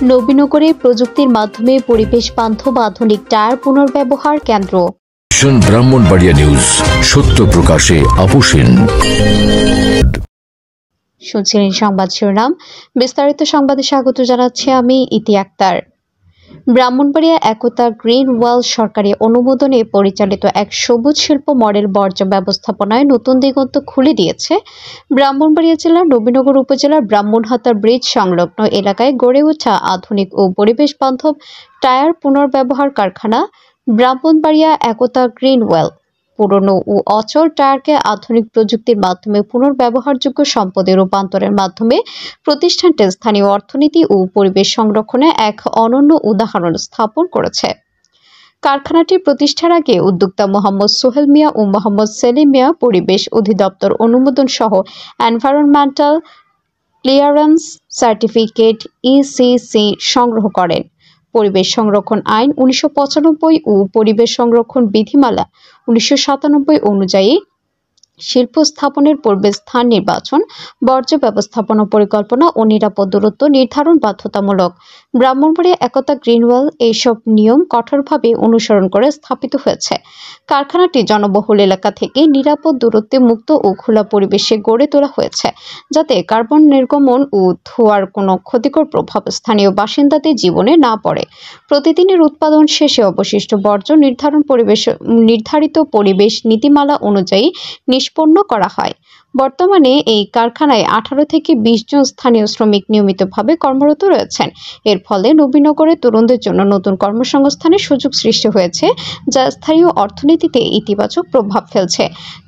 নবীনগরে প্রযুক্তির মাধ্যমে পরিবেশ বান্ধব আধুনিক টায়ার পুনর্ব্যবহার কেন্দ্র। ব্রাহ্মণবাড়িয়া নিউজ, সত্য প্রকাশে আপোষহীন। শুনছিলেন সংবাদ শিরোনাম। বিস্তারিত সংবাদে স্বাগত জানাচ্ছি আমি ইতি আক্তার। ব্রাহ্মণবাড়িয়া একতা গ্রিন ওয়াল সরকারি অনুমোদনে পরিচালিত এক সবুজ শিল্প মডেল বর্জ্য ব্যবস্থাপনায় নতুন দিগন্ত খুলে দিয়েছে ব্রাহ্মণবাড়িয়া জেলার নবীনগর উপজেলার ব্রাহ্মণহাতা ব্রিজ সংলগ্ন এলাকায় গড়ে ওঠা আধুনিক ও পরিবেশ বান্ধব টায়ার পুনর্ব্যবহার কারখানা ব্রাহ্মণবাড়িয়া একতা গ্রিন ওয়াল। পুরনো ও অচল টায়ারকে আধুনিক প্রযুক্তির মাধ্যমে পুনর্ব্যবহারযোগ্য সম্পদে রূপান্তরের মাধ্যমে প্রতিষ্ঠানটি স্থানীয় অর্থনীতি ও পরিবেশ সংরক্ষণে এক অনন্য উদাহরণ স্থাপন করেছে। কারখানাটি প্রতিষ্ঠার আগে উদ্যোক্তা মোহাম্মদ সোহেল মিয়া ও মোহাম্মদ সেলিম মিয়া পরিবেশ অধিদপ্তর অনুমোদন সহ এনভায়রনমেন্টাল ক্লিয়ারেন্স সার্টিফিকেট ইসিসি সংগ্রহ করেন। পরিবেশ সংরক্ষণ আইন 1995 ও পরিবেশ সংরক্ষণ বিধিমালা 1997 অনুযায়ী শিল্প স্থাপনের পূর্বে স্থান নির্বাচন, বর্জ্য ব্যবস্থাপনা পরিকল্পনা ও নিরাপদ দূরত্ব নির্ধারণ বাধ্যতামূলক। ব্রাহ্মণবাড়িয়া একতা গ্রিনওয়াল এইসব নিয়ম কঠোরভাবে অনুসরণ করে স্থাপিত হয়েছে। কারখানাটি জনবহুল এলাকা থেকে নিরাপদ দূরত্বে মুক্ত ও খোলা পরিবেশে গড়ে তোলা হয়েছে, যাতে কার্বন নির্গমন ও ধোঁয়ার কোনো ক্ষতিকর প্রভাব স্থানীয় বাসিন্দাদের জীবনে না পড়ে। প্রতিদিনের উৎপাদন শেষে অবশিষ্ট বর্জ্য নির্ধারিত পরিবেশ নীতিমালা অনুযায়ী নিষ্পন্ন করা হয়। বর্তমানে এই কারখানায় 18 থেকে 20 জন স্থানীয় শ্রমিক নিয়মিতভাবে কর্মরত রয়েছেন। এর ফলে নবীনগরের তরুণদের জন্য নতুন কর্মসংস্থানের সুযোগ সৃষ্টি হয়েছে, যা স্থানীয় অর্থনীতিতে ইতিবাচক প্রভাব ফেলছে।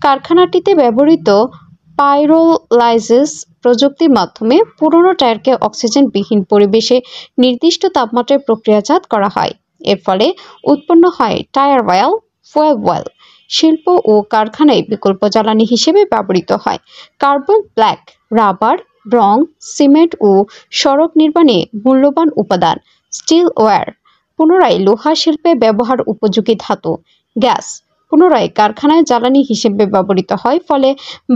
কারখানাটিতে ব্যবহৃত পাইরোলাইসিস প্রযুক্তির মাধ্যমে পুরনো টায়ারকে অক্সিজেনবিহীন পরিবেশে নির্দিষ্ট তাপমাত্রায় প্রক্রিয়াজাত করা হয়। এর ফলে উৎপন্ন হয় টায়ার অয়েল, ফুয়েল অয়েল। শিল্প ও কারখানায় বিকল্প জ্বালানি হিসেবে ব্যবহৃত হয়। কার্বন ব্ল্যাক, রাবার, রং, সিমেন্ট ও সড়ক নির্মাণে মূল্যবান উপাদান। স্টিল ওয়্যার পুনরায় লোহা শিল্পে ব্যবহার উপযোগী ধাতু। গ্যাস পুনরায় কারখানায় জ্বালানি হিসেবে ব্যবহৃত হয়, ফলে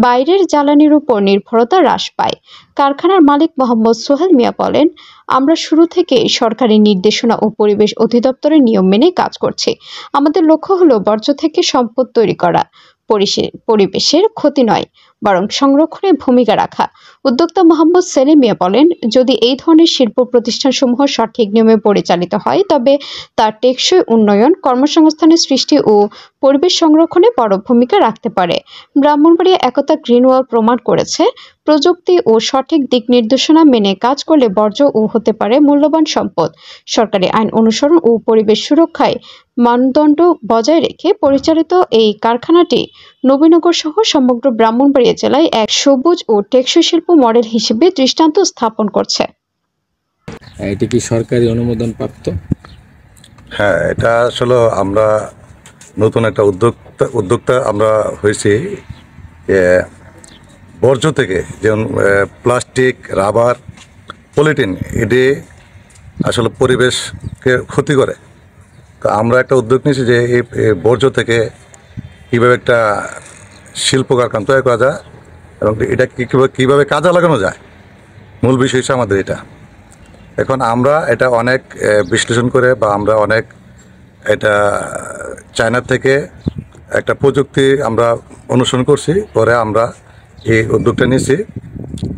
বাইরের জ্বালানির উপর নির্ভরতা হ্রাস পায়। কারখানার মালিক মোহাম্মদ সোহেল মিয়া বলেন, আমরা শুরু থেকে সরকারি নির্দেশনা ও পরিবেশ অধিদপ্তরের নিয়ম মেনে কাজ করছি। আমাদের লক্ষ্য হলো বর্জ্য থেকে সম্পদ তৈরি করা, পরিবেশের ক্ষতি নয়, বরং সংরক্ষণে ভূমিকা রাখা। উদ্যোক্তা মোহাম্মদ সেলিম মিয়া বলেন, যদি এই ধরনের শিল্প প্রতিষ্ঠানসমূহ সঠিক নিয়মে পরিচালিত হয়, তবে তার টেকসই উন্নয়ন, কর্মসংস্থানের সৃষ্টি ও পরিবেশ সংরক্ষণে বড় ভূমিকা রাখতে পারে। ব্রাহ্মণবাড়িয়া একতা গ্রিনওয়াল প্রমাণ করেছে, প্রযুক্তি ও সঠিক দিক নির্দেশনা মেনে কাজ করলে বর্জ্য ও হতে পারে মূল্যবান সম্পদ। সরকারি আইন অনুসরণ ও পরিবেশ সুরক্ষায় মানদণ্ড বজায় রেখে পরিচালিত এই কারখানাটি নবীনগর সহ সমগ্র ব্রাহ্মণবাড়িয়া জেলায় এক সবুজ ও টেকসই শিল্প মডেল হিসেবে দৃষ্টান্ত স্থাপন করছে। এটা কি সরকারি অনুমোদন প্রাপ্ত? হ্যাঁ, এটা আসলে আমরা নতুন একটা উদ্যোক্তা আমরা হয়েছি। বর্জ্য থেকে যেমন প্লাস্টিক, রাবার, পলিথিন, এটি আসলে পরিবেশকে ক্ষতি করে। তো আমরা একটা উদ্যোগ নিয়েছি যে এই বর্জ্য থেকে কীভাবে একটা শিল্প কারখানা তৈরি করা যায় এবং এটা কীভাবে কাজে লাগানো যায়, মূল বিষয় হচ্ছে আমাদের এটা। এখন আমরা এটা অনেক বিশ্লেষণ করে বা আমরা অনেক এটা চায়না থেকে একটা প্রযুক্তি আমরা অনুসরণ করছি, পরে আমরা এই উদ্যোগটা নিয়েছি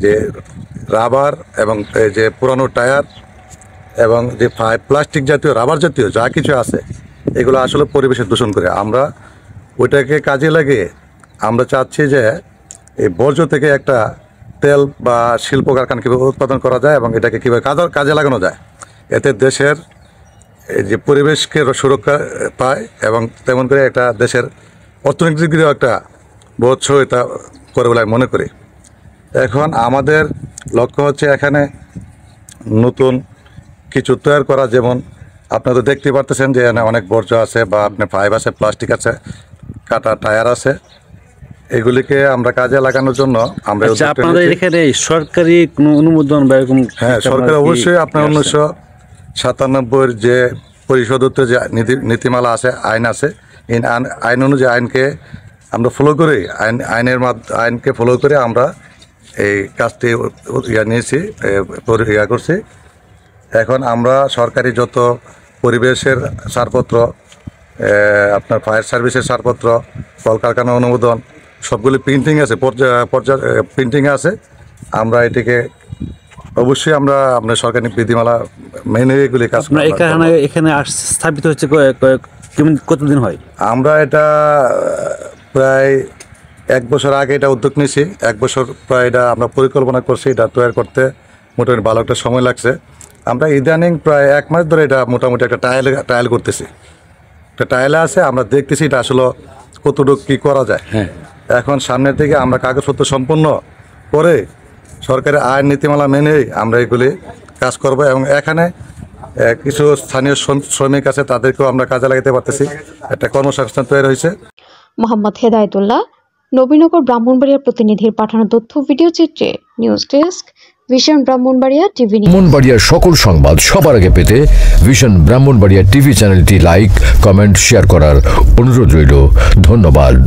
যে রাবার এবং যে পুরানো টায়ার এবং যে প্লাস্টিক জাতীয়, রাবার জাতীয় যা কিছু আছে, এগুলো আসলে পরিবেশের দূষণ করে। আমরা ওইটাকে কাজে লাগিয়ে আমরা চাচ্ছি যে এই বর্জ্য থেকে একটা তেল বা শিল্প কারখানা কীভাবে উৎপাদন করা যায় এবং এটাকে কীভাবে কাজে লাগানো যায়, এতে দেশের যে পরিবেশকে সুরক্ষা পায় এবং তেমন করে একটা দেশের অর্থনৈতিক দিকেও একটা বহুত সহায়তা করে বলে আমি মনে করি। এখন আমাদের লক্ষ্য হচ্ছে এখানে নতুন কিছু তৈরি করা, যেমন আপনারা তো দেখতে পারতেছেন যে এখানে অনেক বর্জ্য আছে বা আপনার পাইপ আছে, প্লাস্টিক আছে, কাটা টায়ার আছে। এগুলিকে আমরা কাজে লাগানোর জন্য আমরা আপনাদের এখানে সরকারি কোনো অনুমোদন বা এরকম? হ্যাঁ, সরকার অবশ্যই আপনার 1997 যে পরিষদত্ব যে নীতিমালা আছে, আইন আছে, এই আইন অনুযায়ী আইনকে আমরা ফলো করি, আইনকে ফলো করে আমরা এই কাজটি নিয়েছি, করছি। এখন আমরা সরকারি যত পরিবেশের ছাড়পত্র, আপনার ফায়ার সার্ভিসের ছাড়পত্র, কলকারখানা অনুমোদন সবগুলি প্রিন্টিং আছে, প্রিন্টিং আছে। আমরা এটিকে অবশ্যই আমরা আপনার সরকারি বিধিমালা মেনে এগুলি কাজ আপনার এখানে স্থাপিত হচ্ছে কতদিন হয়? আমরা এটা প্রায় 1 বছর আগে এটা উদ্যোগ নিয়েছি। 1 বছর প্রায় এটা আমরা পরিকল্পনা করছি, এটা তৈরি করতে মোটামুটি ভালো একটা সময় লাগছে। আমরা ইদানিং প্রায় 1 মাস ধরে এটা মোটামুটি একটা ট্রায়াল করতেছি। একটা ট্রায়ালে আছে, আমরা দেখতেছি এটা আসলে কতটুকু কী করা যায়। এখন সামনের দিকে আমরা কাগজপত্র সম্পন্ন করে সরকারের আইন নীতিমালা মেনেই আমরা এগুলি কাজ করব এবং এখানে কিছু স্থানীয় শ্রমিক আছে, তাদেরকেও আমরা কাজে লাগাতে পারতেছি। একটা কর্মসংস্থান তৈরি হয়েছে। মোহাম্মদ হেদায়েতুল্লাহ, নবীনগর ব্রাহ্মণবাড়িয়ার প্রতিনিধির পাঠানো তথ্য ভিডিও চিত্রে। News desk, vision Brahmanbaria TV. ব্রাহ্মণবাড়িয়ার সকল সংবাদ সবার আগে পেতে ভিশন ব্রাহ্মণবাড়িয়া টিভি চ্যানেলটি লাইক, কমেন্ট, শেয়ার করার অনুরোধ রইল। ধন্যবাদ।